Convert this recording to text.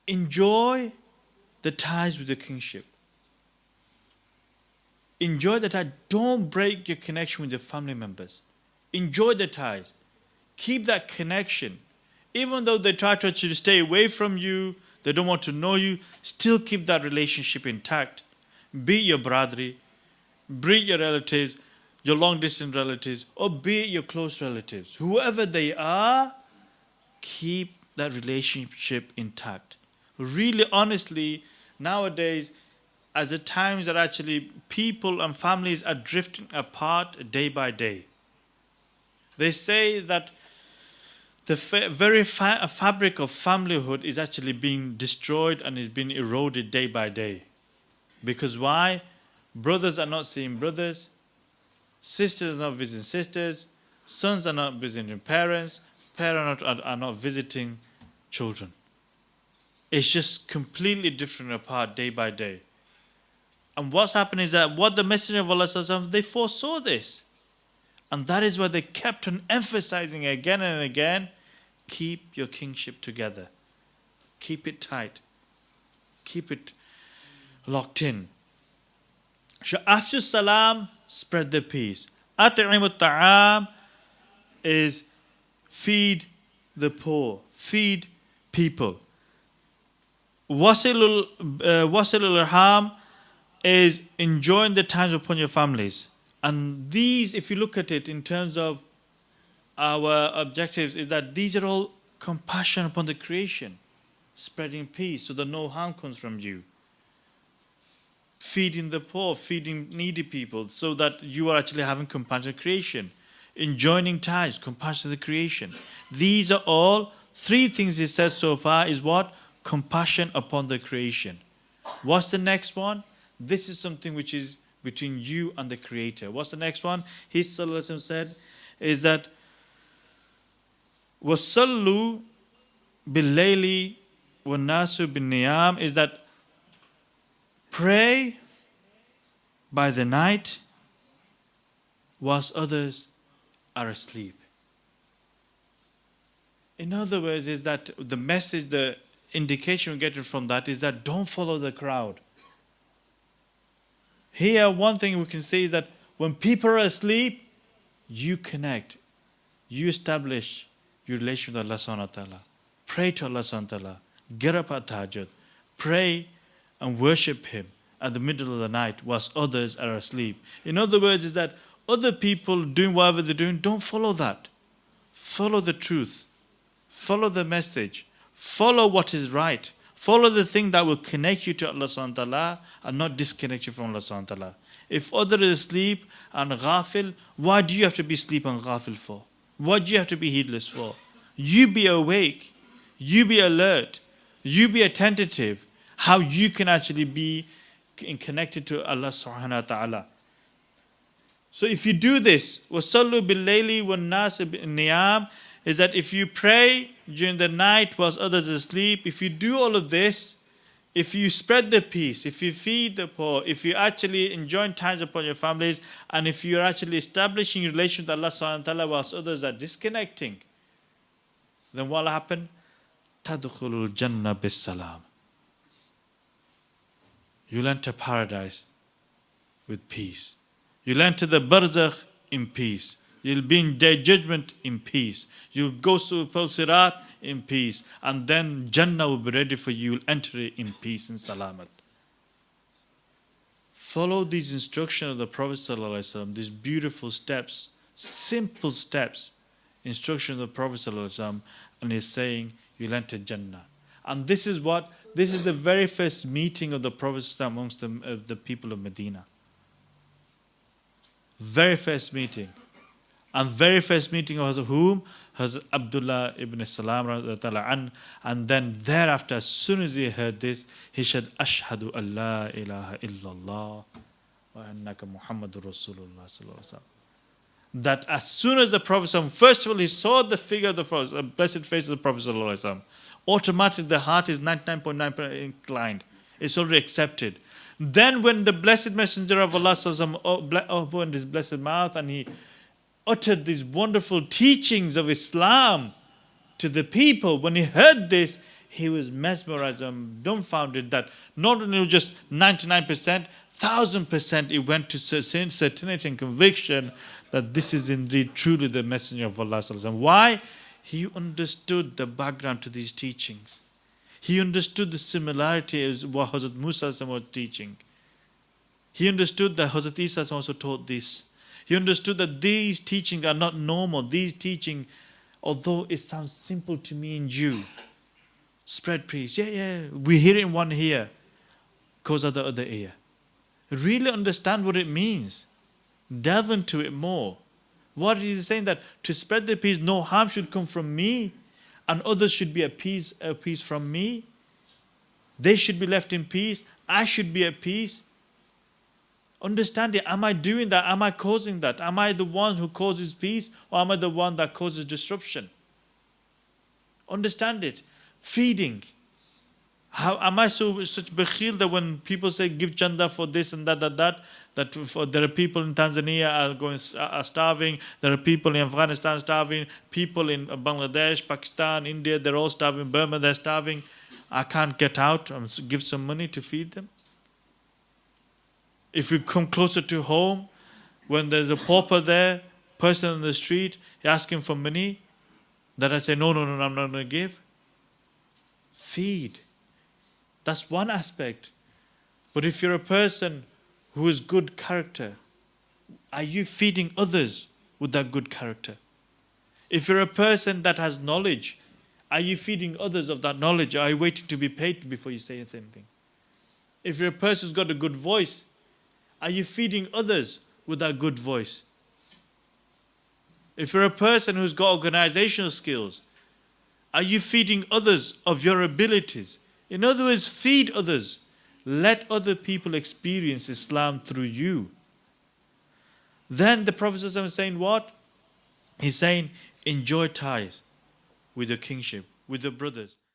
Enjoy the ties with the kinship. Enjoy the ties. Don't break your connection with your family members. Enjoy the ties. Keep that connection. Even though they try to actually stay away from you, they don't want to know you, still keep that relationship intact. Be it your brotherly, be it your relatives, your long distance relatives, or be it your close relatives. Whoever they are, keep that relationship intact. Really, honestly, nowadays, as the times that actually people and families are drifting apart day by day. They say that the very fabric of familyhood is actually being destroyed and is being eroded day by day. Because why? Brothers are not seeing brothers, sisters are not visiting sisters, sons are not visiting parents, parents are not visiting children. It's just completely different apart day by day. And what's happened is that what the Messenger of Allah, they foresaw this. And that is why they kept on emphasizing again and again, keep your kinship together. Keep it tight. Keep it locked in. Afshu salam, spread the peace. At'imu ta'am is feed the poor, feed people. Wasilul arham is enjoying the times upon your families. And these, if you look at it in terms of our objectives, is that these are all compassion upon the creation, spreading peace so that no harm comes from you. Feeding the poor, feeding needy people, so that you are actually having compassion of creation. Enjoining ties, compassion of the creation. These are all three things he says so far is what? Compassion upon the creation. What's the next one? This is something which is between you and the Creator. What's the next one? He said is that وَصَلُّوا بِاللَّيْلِ وَالنَّاسُ بِالنِّيَامِ is that pray by the night whilst others are asleep. In other words, is that the message, the indication we get from that is that don't follow the crowd. Here, one thing we can say is that when people are asleep, you connect. You establish your relation with Allah subhanahu wa ta'ala. Pray to Allah subhanahu wa ta'ala. Get up at tahajjud. Pray and worship Him at the middle of the night whilst others are asleep. In other words, is that other people doing whatever they're doing, don't follow that. Follow the truth. Follow the message. Follow what is right. Follow the thing that will connect you to Allah subhanahu wa ta'ala and not disconnect you from Allah subhanahu wa ta'ala. If others are asleep and ghafil, why do you have to be asleep and ghafil for? What do you have to be heedless for? You be awake. You be alert. You be attentive. How you can actually be connected to Allah subhanahu wa ta'ala. So if you do this, وَصَلُّوا بِاللَّيْلِ وَالنَّاسِ بِالنِّيَامِ is that if you pray during the night whilst others are asleep, if you do all of this, if you spread the peace, if you feed the poor, if you actually enjoy times upon your families, and if you're actually establishing relations with Allah subhanahu wa ta'ala whilst others are disconnecting, then what will happen? تَدْخُلُ الْجَنَّةَ بِالسَّلَامِ. You'll enter paradise with peace. You'll enter the barzakh in peace. You'll be in day judgment in peace. You'll go through Sirat in peace. And then Jannah will be ready for you. You'll enter it in peace and salamat. Follow these instructions of the Prophet ﷺ, these beautiful steps, simple steps, instructions of the Prophet ﷺ, and he's saying, you'll enter Jannah. And this is the very first meeting of the Prophet ﷺ amongst the people of Medina. Very first meeting. And very first meeting of whom? Hazrat Abdullah ibn Salam and then thereafter, as soon as he heard this, he said, Ashhadu an la ilaha illallah wa annaka Muhammadur Rasulullah sallallahu alaihi wasallam. That as soon as the Prophet, first of all, he saw the figure of the Prophet, the blessed face of the Prophet sallallahu alaihi wasallam, automatically the heart is 99.9% inclined. It's already accepted. Then when the blessed messenger of Allah sallallahu alaihi wasallam opened his blessed mouth and he uttered these wonderful teachings of Islam to the people, when he heard this, he was mesmerized and dumbfounded that not only just 99%, 1000% it went to certainty and conviction that this is indeed truly the messenger of Allah. And why? He understood the background to these teachings. He understood the similarity of what Hazrat Musa was teaching. He understood that Hazrat Isa also taught this. He understood that these teachings are not normal. These teachings, although it sounds simple to me and you, spread peace. Yeah, we hear it in one ear, goes out the other ear. Really understand what it means. Delve into it more. What is he saying? That to spread the peace, no harm should come from me, and others should be at peace from me. They should be left in peace. I should be at peace. Understand it. Am I doing that? Am I causing that? Am I the one who causes peace, or am I the one that causes disruption? Understand it. Feeding. How am I such bakhil that when people say give chanda for this and that there are people in Tanzania are starving, there are people in Afghanistan starving, people in Bangladesh, Pakistan, India, they're all starving, Burma, they're starving. I can't get out and give some money to feed them. If you come closer to home, when there's a pauper there, person on the street, you're asking for money, that I say, no, I'm not going to give. Feed. That's one aspect. But if you're a person who is good character, are you feeding others with that good character? If you're a person that has knowledge, are you feeding others of that knowledge? Or are you waiting to be paid before you say anything? If you're a person who's got a good voice, are you feeding others with that good voice? If you're a person who's got organizational skills, are you feeding others of your abilities? In other words, feed others. Let other people experience Islam through you. Then the Prophet is saying what? He's saying, enjoy ties with your kinship, with your brothers.